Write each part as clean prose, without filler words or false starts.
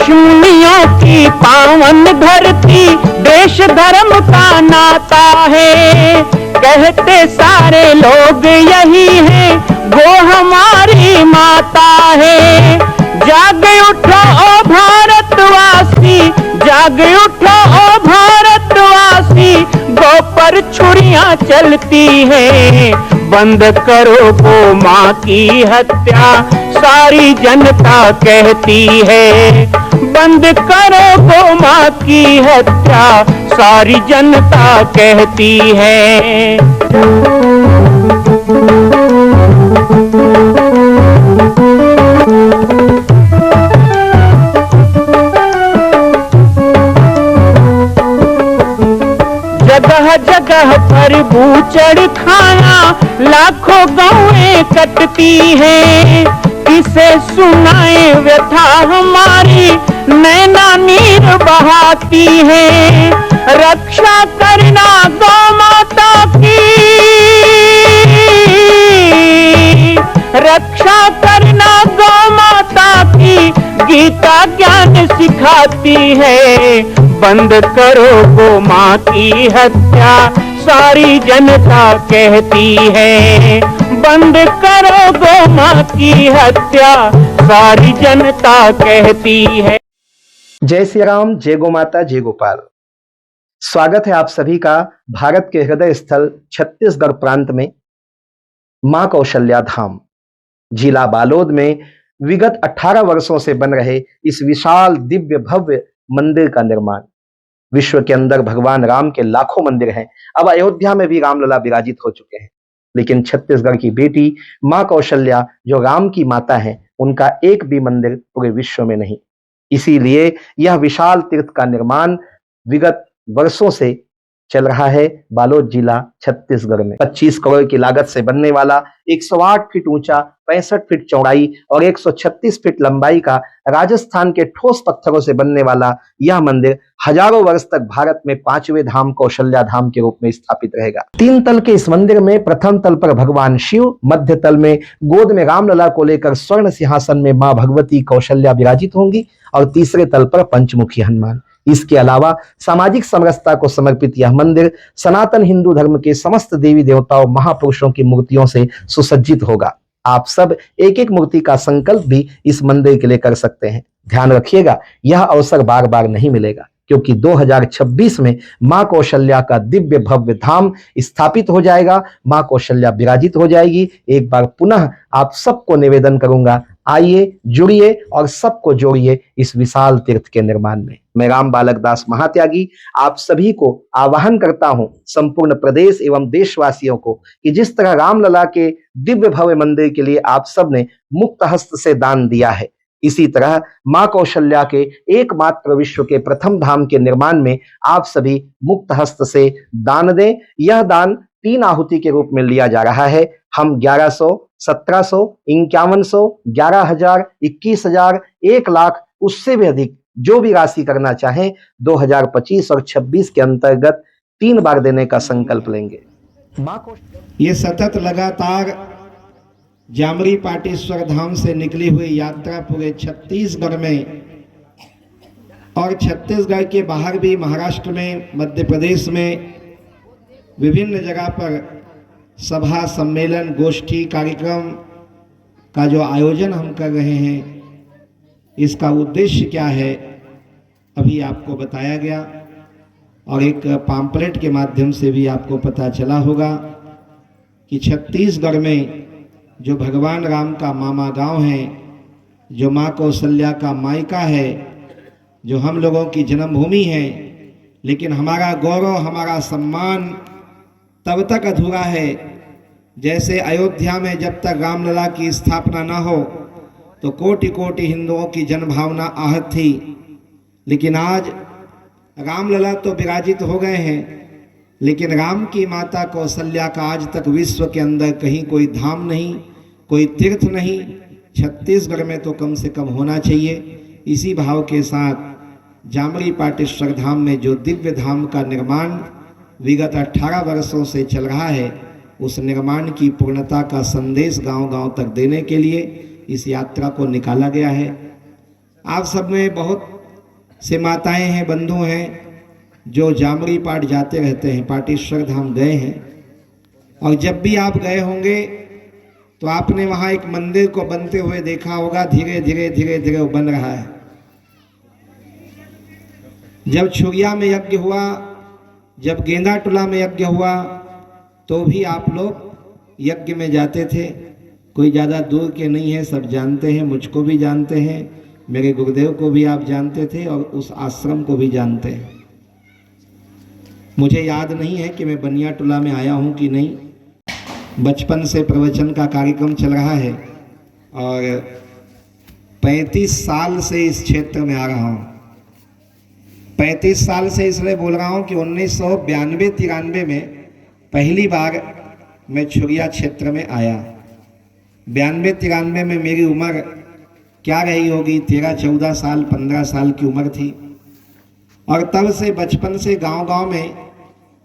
ऋषिमुनियों की पावन धरती, देश धर्म का नाता है। कहते सारे लोग यही है, वो हमारी माता है। जाग उठो ओ भारतवासी, जाग उठो ओ भारतवासी, गौ पर छुरियां चलती हैं। बंद करो गौ माँ की हत्या, सारी जनता कहती है। बंद करो गौ माँ की हत्या, सारी जनता कहती है। जगह जगह पर बूचड़ खाना, लाखों गौएं कटती हैं। किसे सुनाए व्यथा हमारी, नैना नीर बहाती है। रक्षा करना गौ माता की, रक्षा करना गौ माता की, गीता ज्ञान सिखाती है। बंद करो गौ माँ की हत्या, सारी जनता कहती है। बंद करो गौ माँ की हत्या, सारी जनता कहती है। जय श्री राम, जय गौ माता, जय गोपाल। स्वागत है आप सभी का भारत के हृदय स्थल छत्तीसगढ़ प्रांत में मां कौशल्या धाम जिला बालोद में विगत 18 वर्षों से बन रहे इस विशाल दिव्य भव्य मंदिर का निर्माण। विश्व के अंदर भगवान राम के लाखों मंदिर हैं, अब अयोध्या में भी रामलला विराजित हो चुके हैं, लेकिन छत्तीसगढ़ की बेटी मां कौशल्या जो राम की माता है, उनका एक भी मंदिर पूरे विश्व में नहीं। इसीलिए यह विशाल तीर्थ का निर्माण विगत वर्षों से चल रहा है बालोद जिला छत्तीसगढ़ में। 25 करोड़ की लागत से बनने वाला 108 फीट ऊंचा, 65 फीट चौड़ाई और 136 फीट लंबाई का राजस्थान के ठोस पत्थरों से बनने वाला यह मंदिर हजारों वर्ष तक भारत में 5वें धाम कौशल्या धाम के रूप में स्थापित रहेगा। 3 तल के इस मंदिर में प्रथम तल पर भगवान शिव, मध्य तल में गोद में रामलला को लेकर स्वर्ण सिंहासन में मां भगवती कौशल्या विराजित होंगी और तीसरे तल पर पंचमुखी हनुमान। इसके अलावा सामाजिक समरसता को समर्पित यह मंदिर सनातन हिंदू धर्म के समस्त देवी देवताओं महापुरुषों की मूर्तियों से सुसज्जित होगा। आप सब एक एक मूर्ति का संकल्प भी इस मंदिर के लिए कर सकते हैं। ध्यान रखिएगा, यह अवसर बार बार नहीं मिलेगा, क्योंकि 2026 में मां कौशल्या का दिव्य भव्य धाम स्थापित हो जाएगा, मां कौशल्या विराजित हो जाएगी। एक बार पुनः आप सबको निवेदन करूंगा, आइए, जुड़िए और सबको जोड़िए इस विशाल तीर्थ के निर्माण में। मैं राम बालक दास महात्यागी आप सभी को आह्वान करता हूं, संपूर्ण प्रदेश एवं देशवासियों को, कि जिस तरह रामलला के दिव्य भव्य मंदिर के लिए आप सब ने मुक्त हस्त से दान दिया है, इसी तरह मां कौशल्या के एकमात्र विश्व के प्रथम धाम के निर्माण में आप सभी मुक्त हस्त से दान दें। यह दान 3 आहुति के रूप में लिया जा रहा है। हम 1100, 1700, 5100, 11,000, 21,000, 1 लाख, उससे भी अधिक जो भी राशि करना चाहें 2025 और 26 के अंतर्गत 3 बार देने का संकल्प लेंगे। ये सतत लगातार जामरी पाटेश्वर धाम से निकली हुई यात्रा पूरे छत्तीसगढ़ में और छत्तीसगढ़ के बाहर भी महाराष्ट्र में, मध्य प्रदेश में विभिन्न जगह पर सभा, सम्मेलन, गोष्ठी, कार्यक्रम का जो आयोजन हम कर रहे हैं, इसका उद्देश्य क्या है अभी आपको बताया गया और एक पैम्फलेट के माध्यम से भी आपको पता चला होगा कि छत्तीसगढ़ में जो भगवान राम का मामा गांव है, जो माँ कौशल्या का मायका है, जो हम लोगों की जन्मभूमि है, लेकिन हमारा गौरव, हमारा सम्मान तब तक अधूरा है जैसे अयोध्या में जब तक रामलला की स्थापना न हो तो कोटि कोटि हिंदुओं की जनभावना आहत थी, लेकिन आज रामलला तो विराजित हो गए हैं, लेकिन राम की माता कौशल्या का आज तक विश्व के अंदर कहीं कोई धाम नहीं, कोई तीर्थ नहीं, छत्तीसगढ़ में तो कम से कम होना चाहिए। इसी भाव के साथ जामरी पाटेश्वर धाम में जो दिव्य धाम का निर्माण विगत 18 वर्षों से चल रहा है, उस निर्माण की पूर्णता का संदेश गांव-गांव तक देने के लिए इस यात्रा को निकाला गया है। आप सब में बहुत से माताएं हैं, बंधु हैं जो जामरी पाठ जाते रहते हैं, पाटेश्वर धाम गए हैं। और जब भी आप गए होंगे तो आपने वहाँ एक मंदिर को बनते हुए देखा होगा, धीरे धीरे धीरे धीरे वो बन रहा है। जब छुरिया में यज्ञ हुआ, जब गेंदा टोला में यज्ञ हुआ, तो भी आप लोग यज्ञ में जाते थे। कोई ज़्यादा दूर के नहीं है, सब जानते हैं, मुझको भी जानते हैं, मेरे गुरुदेव को भी आप जानते थे और उस आश्रम को भी जानते हैं। मुझे याद नहीं है कि मैं बनिया टोला में आया हूँ कि नहीं। बचपन से प्रवचन का कार्यक्रम चल रहा है और 35 साल से इस क्षेत्र में आ रहा हूँ। 35 साल से इसलिए बोल रहा हूँ कि 1992-93 में पहली बार मैं छुरिया क्षेत्र में आया। 92-93 में मेरी उम्र क्या रही होगी, 13-14 साल 15 साल की उम्र थी। और तब से बचपन से गांव-गांव में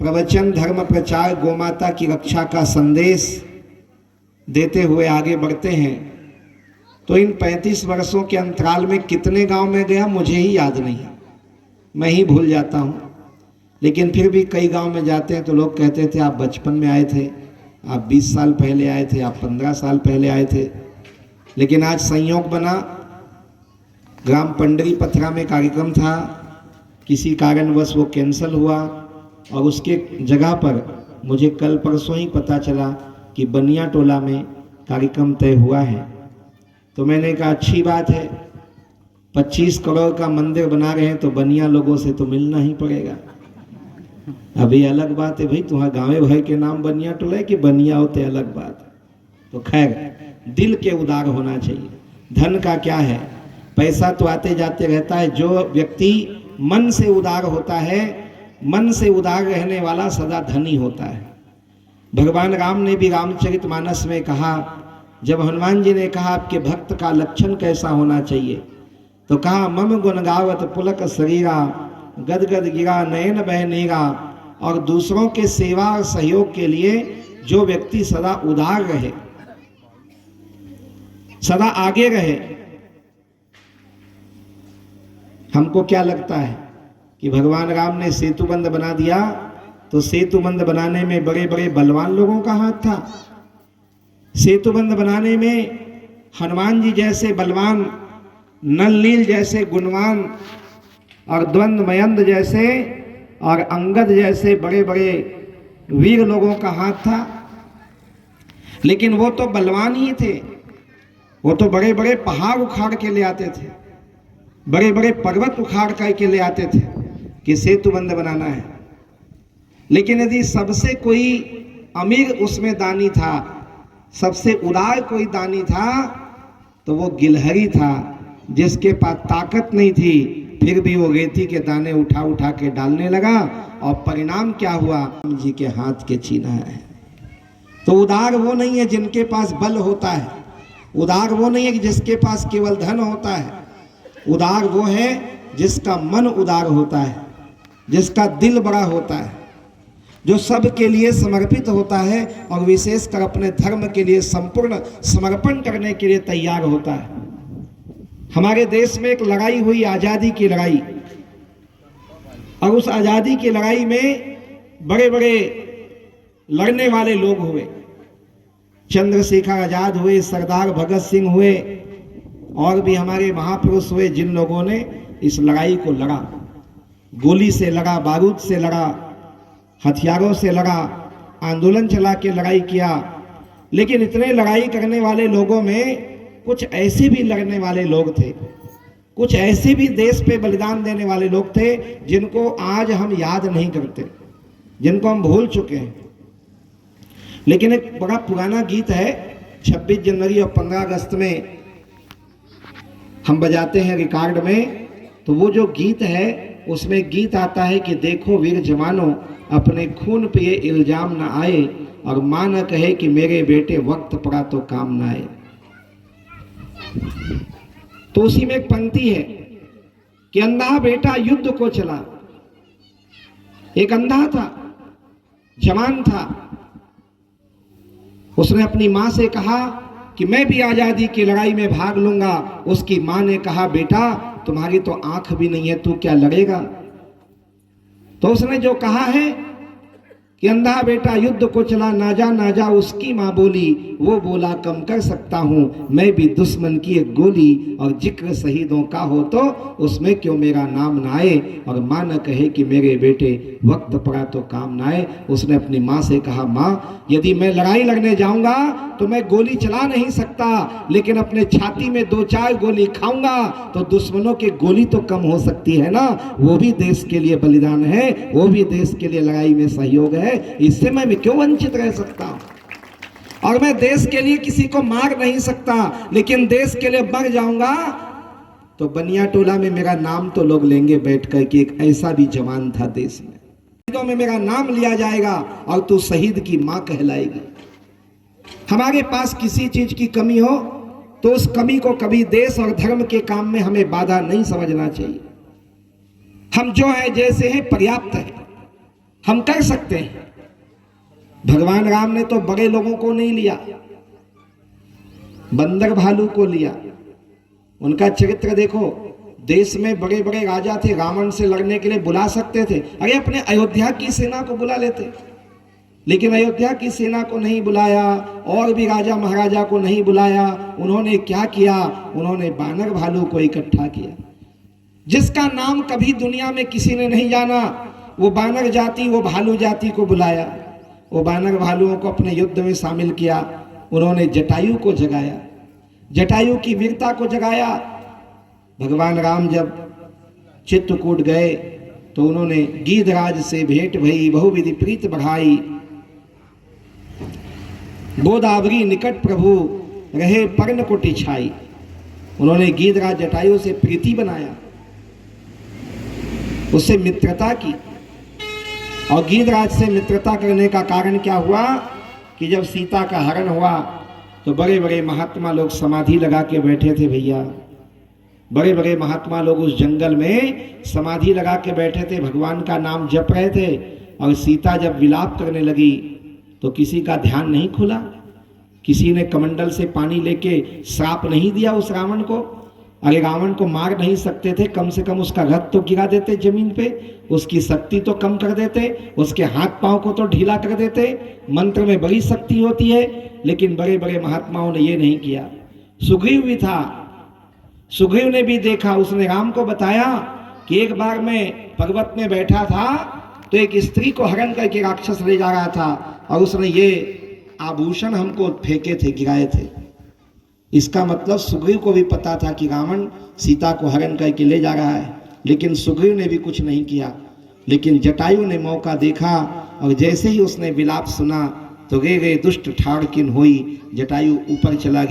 प्रवचन, धर्म प्रचार, गोमाता की रक्षा का संदेश देते हुए आगे बढ़ते हैं। तो इन 35 वर्षों के अंतराल में कितने गांव में गया मुझे ही याद नहीं, मैं ही भूल जाता हूँ। लेकिन फिर भी कई गांव में जाते हैं तो लोग कहते थे आप बचपन में आए थे, आप 20 साल पहले आए थे, आप 15 साल पहले आए थे। लेकिन आज संयोग बना, ग्राम पंडरी पथरा में कार्यक्रम था, किसी कारणवश वो कैंसिल हुआ और उसके जगह पर मुझे कल परसों ही पता चला कि बनिया टोला में कार्यक्रम तय हुआ है। तो मैंने कहा अच्छी बात है, 25 करोड़ का मंदिर बना रहे हैं तो बनिया लोगों से तो मिलना ही पड़ेगा। अभी अलग बात है भाई, तुम्हारा गाँवे भर के नाम बनिया टोला है कि बनिया होते अलग बात है। तो खैर दिल के उदार होना चाहिए, धन का क्या है, पैसा तो आते जाते रहता है। जो व्यक्ति मन से उदार होता है, मन से उदार रहने वाला सदा धनी होता है। भगवान राम ने भी रामचरितमानस में कहा, जब हनुमान जी ने कहा आपके भक्त का लक्षण कैसा होना चाहिए, तो कहा मम गुण गावत पुलक शरीरा, गदगद गिरा नयन बह नीरा। और दूसरों के सेवा और सहयोग के लिए जो व्यक्ति सदा उदार रहे, सदा आगे रहे। हमको क्या लगता है कि भगवान राम ने सेतुबंध बना दिया तो सेतुबंध बनाने में बड़े बड़े बलवान लोगों का हाथ था। सेतुबंध बनाने में हनुमान जी जैसे बलवान, नल नील जैसे गुणवान और द्वंद्व मयंद जैसे और अंगद जैसे बड़े बड़े वीर लोगों का हाथ था। लेकिन वो तो बलवान ही थे, वो तो बड़े बड़े पहाड़ उखाड़ के ले आते थे, बड़े बड़े पर्वत उखाड़ करके ले आते थे कि सेतुबंध बनाना है। लेकिन यदि सबसे कोई अमीर उसमें दानी था, सबसे उदार कोई दानी था, तो वो गिलहरी था, जिसके पास ताकत नहीं थी, फिर भी वो रेती के दाने उठा उठा के डालने लगा और परिणाम क्या हुआ, राम जी के हाथ के छीना है। तो उदार वो नहीं है जिनके पास बल होता है, उदार वो नहीं है कि जिसके पास केवल धन होता है, उदार वो है जिसका मन उदार होता है, जिसका दिल बड़ा होता है, जो सब के लिए समर्पित होता है और विशेषकर अपने धर्म के लिए संपूर्ण समर्पण करने के लिए तैयार होता है। हमारे देश में एक लड़ाई हुई, आज़ादी की लड़ाई, और उस आज़ादी की लड़ाई में बड़े बड़े लड़ने वाले लोग हुए। चंद्रशेखर आजाद हुए, सरदार भगत सिंह हुए, और भी हमारे महापुरुष हुए जिन लोगों ने इस लड़ाई को लड़ा। गोली से लड़ा, बारूद से लड़ा, हथियारों से लड़ा, आंदोलन चला के लड़ाई किया। लेकिन इतने लड़ाई करने वाले लोगों में कुछ ऐसे भी लड़ने वाले लोग थे, कुछ ऐसे भी देश पे बलिदान देने वाले लोग थे जिनको आज हम याद नहीं करते, जिनको हम भूल चुके हैं। लेकिन एक बड़ा पुराना गीत है, 26 जनवरी और 15 अगस्त में हम बजाते हैं रिकॉर्ड में, तो वो जो गीत है उसमें गीत आता है कि देखो वीर जवानों, अपने खून पे ये इल्जाम ना आए, और मां न कहे कि मेरे बेटे वक्त पड़ा तो काम ना आए। तो उसी में एक पंक्ति है कि अंधा बेटा युद्ध को चला। एक अंधा था, जवान था, उसने अपनी मां से कहा कि मैं भी आजादी की लड़ाई में भाग लूंगा। उसकी मां ने कहा बेटा तुम्हारी तो आंख भी नहीं है, तू क्या लड़ेगा? तो उसने जो कहा है कि अंधा बेटा युद्ध को चला, ना जा उसकी माँ बोली, वो बोला कम कर सकता हूँ मैं भी दुश्मन की एक गोली, और जिक्र शहीदों का हो तो उसमें क्यों मेरा नाम ना आए, और माँ न कहे कि मेरे बेटे वक्त पड़ा तो काम ना आए। उसने अपनी माँ से कहा, माँ यदि मैं लड़ाई लड़ने जाऊंगा तो मैं गोली चला नहीं सकता, लेकिन अपने छाती में 2-4 गोली खाऊंगा तो दुश्मनों की गोली तो कम हो सकती है ना, वो भी देश के लिए बलिदान है, वो भी देश के लिए लड़ाई में सहयोग है, इससे मैं भी क्यों वंचित रह सकता हूं? और मैं देश के लिए किसी को मार नहीं सकता, लेकिन देश के लिए मर जाऊंगा तो बनिया टोला में मेरा नाम तो लोग लेंगे बैठ कर कि एक ऐसा भी जवान था देश में, शहीदों में मेरा नाम लिया जाएगा और तू शहीद की मां कहलाएगी। हमारे पास किसी चीज की कमी हो तो उस कमी को कभी देश और धर्म के काम में हमें बाधा नहीं समझना चाहिए। हम जो है जैसे हैं पर्याप्त है, हम कर सकते हैं। भगवान राम ने तो बड़े लोगों को नहीं लिया, बंदर भालू को लिया। उनका चरित्र देखो, देश में बड़े बड़े राजा थे, रावण से लड़ने के लिए बुला सकते थे, अरे अपने अयोध्या की सेना को बुला लेते, लेकिन अयोध्या की सेना को नहीं बुलाया, और भी राजा महाराजा को नहीं बुलाया। उन्होंने क्या किया? उन्होंने बानर भालू को इकट्ठा किया, जिसका नाम कभी दुनिया में किसी ने नहीं जाना। वो बानर जाति, वो भालू जाति को बुलाया, वो बानर भालुओं को अपने युद्ध में शामिल किया। उन्होंने जटायु को जगाया, जटायु की वीरता को जगाया। भगवान राम जब चित्रकूट गए तो उन्होंने गीधराज से भेंट भई, बहुविधि प्रीत बढ़ाई। गोदावरी निकट प्रभु रहे पर्णकुटी छाई। उन्होंने गीधराज जटायु से प्रीति बनाया, उससे मित्रता की। और गीधराज से मित्रता करने का कारण क्या हुआ कि जब सीता का हरण हुआ तो बड़े बड़े महात्मा लोग समाधि लगा के बैठे थे। भैया, बड़े बड़े महात्मा लोग उस जंगल में समाधि लगा के बैठे थे, भगवान का नाम जप रहे थे। और सीता जब विलाप करने लगी तो किसी का ध्यान नहीं खुला, किसी ने कमंडल से पानी लेके श्राप नहीं दिया उस रावण को। अरे रावण को मार नहीं सकते थे, कम से कम उसका रथ तो गिरा देते जमीन पे, उसकी शक्ति तो कम कर देते, उसके हाथ पांव को तो ढीला कर देते। मंत्र में बड़ी शक्ति होती है, लेकिन बड़े बड़े महात्माओं ने ये नहीं किया। सुग्रीव भी था, सुग्रीव ने भी देखा, उसने राम को बताया कि एक बार मैं पर्वत में बैठा था तो एक स्त्री को हरण करके राक्षस ले जा रहा था, और उसने ये आभूषण हमको फेंके थे, गिराए थे। इसका मतलब सुग्रीव को भी पता था कि रावण सीता को हरण करके ले जा रहा है, लेकिन सुग्रीव ने भी कुछ नहीं किया। लेकिन जटायु ने मौका देखा, और जैसे ही उसने विलाप सुना तो गे गे दुष्ट ठाड़ किन हुई, जटायु ऊपर चला गया।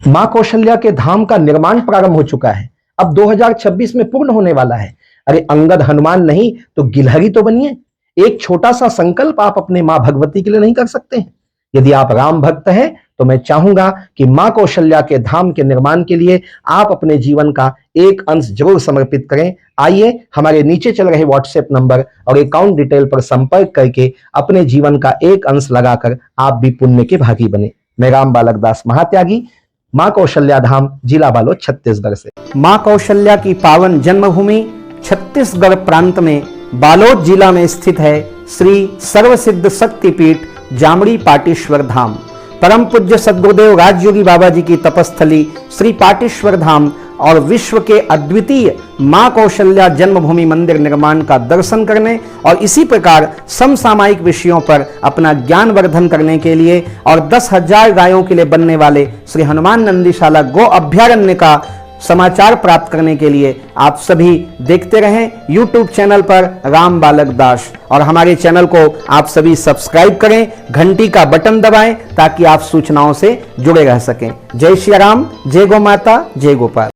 मां कौशल्या के धाम का निर्माण प्रारंभ हो चुका है, अब 2026 में पूर्ण होने वाला है। अरे अंगद हनुमान नहीं तो गिलहरी तो बनिए। एक छोटा सा संकल्प आप अपने मां भगवती के लिए नहीं कर सकते हैं? यदि आप राम भक्त हैं तो मैं चाहूंगा कि मां कौशल्या के धाम के निर्माण के लिए आप अपने जीवन का एक अंश जरूर समर्पित करें। आइए हमारे नीचे चल रहे व्हाट्सएप नंबर और अकाउंट डिटेल पर संपर्क करके अपने जीवन का एक अंश लगाकर आप भी पुण्य के भागी बने। मैं राम बालक दास महात्यागी, मां कौशल्या धाम, जिला बालोद, छत्तीसगढ़ से। मां कौशल्या की पावन जन्मभूमि छत्तीसगढ़ प्रांत में बालोद जिला में स्थित है श्री सर्वसिद्ध शक्तिपीठ जामड़ी पाटेश्वर धाम। परम पूज्य सद्गुरुदेव राजयोगी बाबा जी की तपस्थली श्री पाटेश्वर धाम और विश्व के अद्वितीय मां कौशल्या जन्मभूमि मंदिर निर्माण का दर्शन करने और इसी प्रकार समसामयिक विषयों पर अपना ज्ञान वर्धन करने के लिए और 10,000 गायों के लिए बनने वाले श्री हनुमान नंदीशाला गो अभ्यारण्य का समाचार प्राप्त करने के लिए आप सभी देखते रहें YouTube चैनल पर राम बालक दास, और हमारे चैनल को आप सभी सब्सक्राइब करें, घंटी का बटन दबाएं ताकि आप सूचनाओं से जुड़े रह सकें। जय श्री राम, जय गौ माता, जय गोपाल।